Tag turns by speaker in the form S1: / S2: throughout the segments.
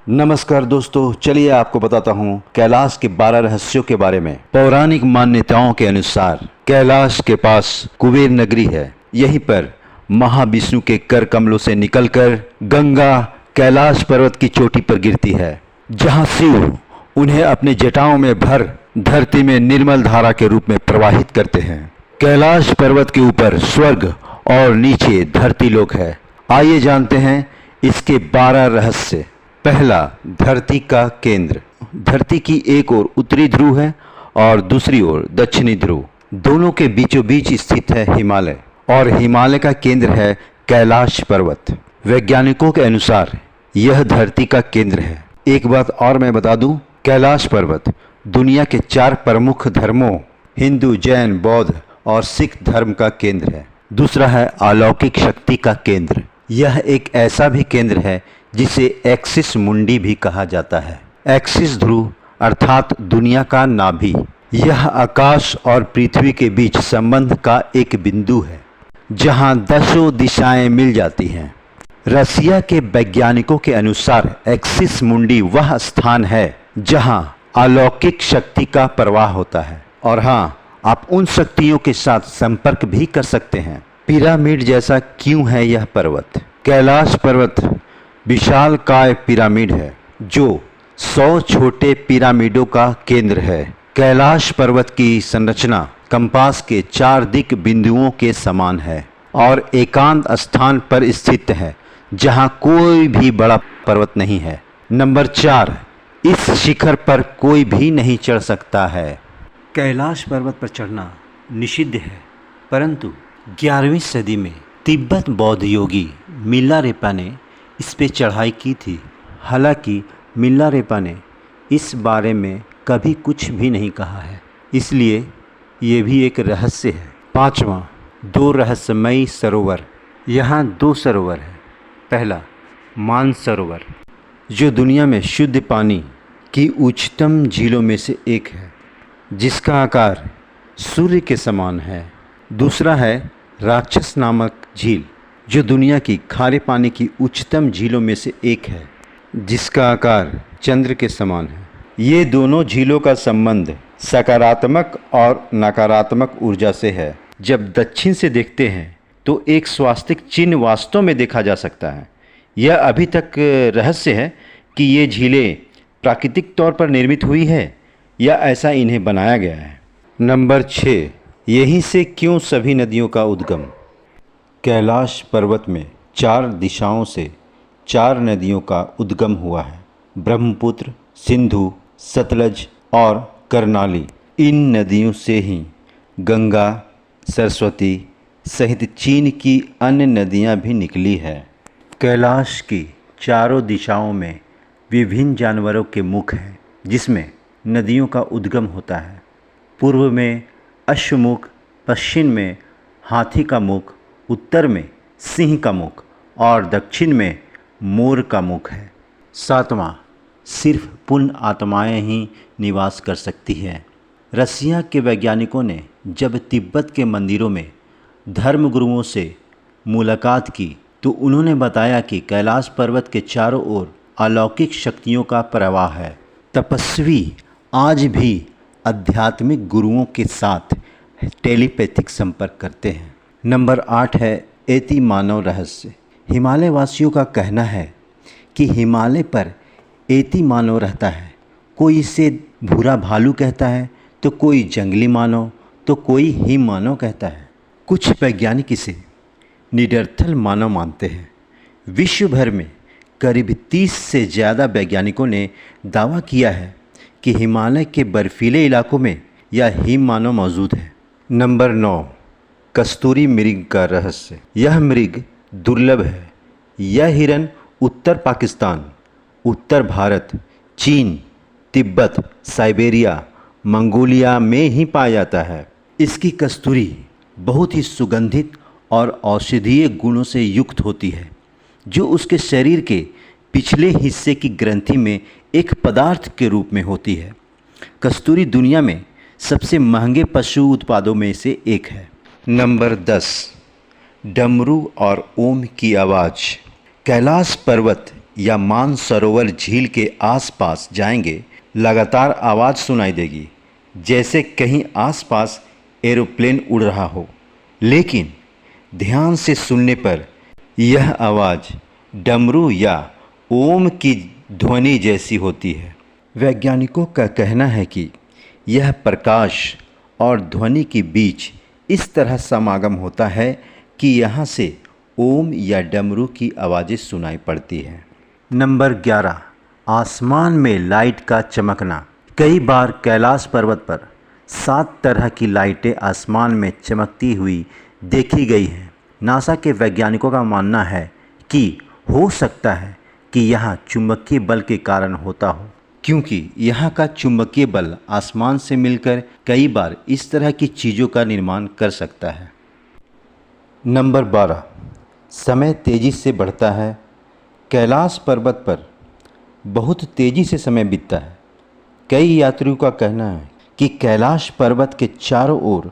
S1: नमस्कार दोस्तों, चलिए आपको बताता हूँ कैलाश के 12 रहस्यों के बारे में। पौराणिक मान्यताओं के अनुसार कैलाश के पास कुबेर नगरी है। यहीं पर महाविष्णु के कर कमलों से निकलकर गंगा कैलाश पर्वत की चोटी पर गिरती है, जहाँ शिव उन्हें अपने जटाओं में भर धरती में निर्मल धारा के रूप में प्रवाहित करते हैं। कैलाश पर्वत के ऊपर स्वर्ग और नीचे धरती लोक है। आइए जानते हैं इसके 12 रहस्य। पहला, धरती का केंद्र। धरती की एक ओर उत्तरी ध्रुव है और दूसरी ओर दक्षिणी ध्रुव। दोनों के बीचों बीच स्थित है हिमालय और हिमालय का केंद्र है कैलाश पर्वत। वैज्ञानिकों के अनुसार यह धरती का केंद्र है। एक बात और मैं बता दूं, कैलाश पर्वत दुनिया के 4 प्रमुख धर्मों हिंदू, जैन, बौद्ध और सिख धर्म का केंद्र है। दूसरा है अलौकिक शक्ति का केंद्र। यह एक ऐसा भी केंद्र है जिसे एक्सिस मुंडी भी कहा जाता है। एक्सिस ध्रुव अर्थात दुनिया का नाभि। यह आकाश और पृथ्वी के बीच संबंध का एक बिंदु है, जहां 10 दिशाएं मिल जाती हैं। रसिया के वैज्ञानिकों के अनुसार एक्सिस मुंडी वह स्थान है जहां अलौकिक शक्ति का प्रवाह होता है और हाँ, आप उन शक्तियों के साथ संपर्क भी कर सकते हैं। पिरामिड जैसा क्यों है यह पर्वत? कैलाश पर्वत विशालकाय पिरामिड है जो 100 छोटे पिरामिडों का केंद्र है। कैलाश पर्वत की संरचना कंपास के 4 दिक बिंदुओं के समान है और एकांत स्थान पर स्थित है जहां कोई भी बड़ा पर्वत नहीं है। नंबर 4, इस शिखर पर कोई भी नहीं चढ़ सकता है। कैलाश पर्वत पर चढ़ना निषिद्ध है, परंतु 11वीं सदी में तिब्बत बौद्ध योगी मिलारेपा ने इस पे चढ़ाई की थी। हालांकि मिलारेपा ने इस बारे में कभी कुछ भी नहीं कहा है, इसलिए ये भी एक रहस्य है। 5वां, 2 रहस्यमयी सरोवर। यहाँ 2 सरोवर है। पहला, मानसरोवर, जो दुनिया में शुद्ध पानी की उच्चतम झीलों में से एक है, जिसका आकार सूर्य के समान है। दूसरा है राक्षस नामक झील, जो दुनिया की खारे पानी की उच्चतम झीलों में से एक है, जिसका आकार चंद्र के समान है। ये दोनों झीलों का संबंध सकारात्मक और नकारात्मक ऊर्जा से है। जब दक्षिण से देखते हैं तो एक स्वास्तिक चिन्ह वास्तव में देखा जा सकता है। यह अभी तक रहस्य है कि ये झीलें प्राकृतिक तौर पर निर्मित हुई है या ऐसा इन्हें बनाया गया है। नंबर 6, यहीं से क्यों सभी नदियों का उद्गम? कैलाश पर्वत में 4 दिशाओं से 4 नदियों का उद्गम हुआ है। ब्रह्मपुत्र, सिंधु, सतलज और करनाली। इन नदियों से ही गंगा, सरस्वती सहित चीन की अन्य नदियां भी निकली है। कैलाश की चारों दिशाओं में विभिन्न जानवरों के मुख हैं, जिसमें नदियों का उद्गम होता है। पूर्व में अश्वमुख, पश्चिम में हाथी का मुख, उत्तर में सिंह का मुख और दक्षिण में मोर का मुख है। 7वां, सिर्फ पुण्य आत्माएं ही निवास कर सकती हैं। रसिया के वैज्ञानिकों ने जब तिब्बत के मंदिरों में धर्मगुरुओं से मुलाकात की तो उन्होंने बताया कि कैलाश पर्वत के चारों ओर अलौकिक शक्तियों का प्रवाह है। तपस्वी आज भी आध्यात्मिक गुरुओं के साथ टेलीपैथिक संपर्क करते हैं। नंबर 8 है एति मानव रहस्य। हिमालय वासियों का कहना है कि हिमालय पर एति मानव रहता है। कोई इसे भूरा भालू कहता है, तो कोई जंगली मानव, तो कोई हिम मानव कहता है। कुछ वैज्ञानिक इसे निडरथल मानव मानते हैं। विश्व भर में करीब 30 से ज़्यादा वैज्ञानिकों ने दावा किया है कि हिमालय के बर्फीले इलाकों में यह हिम मानव मौजूद है। नंबर 9, कस्तूरी मृग का रहस्य। यह मृग दुर्लभ है। यह हिरन उत्तर पाकिस्तान, उत्तर भारत, चीन, तिब्बत, साइबेरिया, मंगोलिया में ही पाया जाता है। इसकी कस्तूरी बहुत ही सुगंधित और औषधीय गुणों से युक्त होती है, जो उसके शरीर के पिछले हिस्से की ग्रंथि में एक पदार्थ के रूप में होती है। कस्तूरी दुनिया में सबसे महंगे पशु उत्पादों में से एक है। नंबर 10, डमरू और ओम की आवाज़। कैलाश पर्वत या मानसरोवर झील के आसपास जाएंगे, लगातार आवाज़ सुनाई देगी जैसे कहीं आसपास एरोप्लेन उड़ रहा हो। लेकिन ध्यान से सुनने पर यह आवाज़ डमरू या ओम की ध्वनि जैसी होती है। वैज्ञानिकों का कहना है कि यह प्रकाश और ध्वनि के बीच इस तरह समागम होता है कि यहाँ से ओम या डमरू की आवाज़ें सुनाई पड़ती हैं। नंबर 11, आसमान में लाइट का चमकना। कई बार कैलाश पर्वत पर 7 तरह की लाइटें आसमान में चमकती हुई देखी गई हैं। नासा के वैज्ञानिकों का मानना है कि हो सकता है कि यहाँ चुंबकीय बल के कारण होता हो, क्योंकि यहाँ का चुंबकीय बल आसमान से मिलकर कई बार इस तरह की चीज़ों का निर्माण कर सकता है। नंबर 12, समय तेज़ी से बढ़ता है। कैलाश पर्वत पर बहुत तेज़ी से समय बीतता है। कई यात्रियों का कहना है कि कैलाश पर्वत के चारों ओर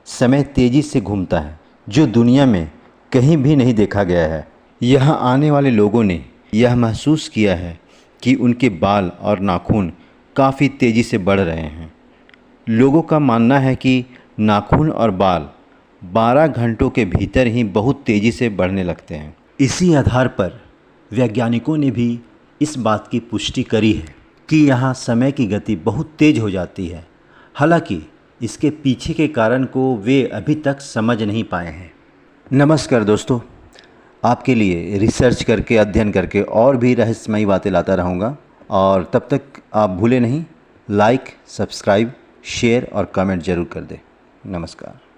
S1: समय तेज़ी से घूमता है, जो दुनिया में कहीं भी नहीं देखा गया है। यहाँ आने वाले लोगों ने यह महसूस किया है कि उनके बाल और नाखून काफ़ी तेज़ी से बढ़ रहे हैं। लोगों का मानना है कि नाखून और बाल 12 घंटों के भीतर ही बहुत तेज़ी से बढ़ने लगते हैं। इसी आधार पर वैज्ञानिकों ने भी इस बात की पुष्टि करी है कि यहाँ समय की गति बहुत तेज़ हो जाती है। हालांकि इसके पीछे के कारण को वे अभी तक समझ नहीं पाए हैं। नमस्कार दोस्तों, आपके लिए रिसर्च करके, अध्ययन करके और भी रहस्यमयी बातें लाता रहूँगा। और तब तक आप भूले नहीं, लाइक, सब्सक्राइब, शेयर और कमेंट ज़रूर कर दें। नमस्कार।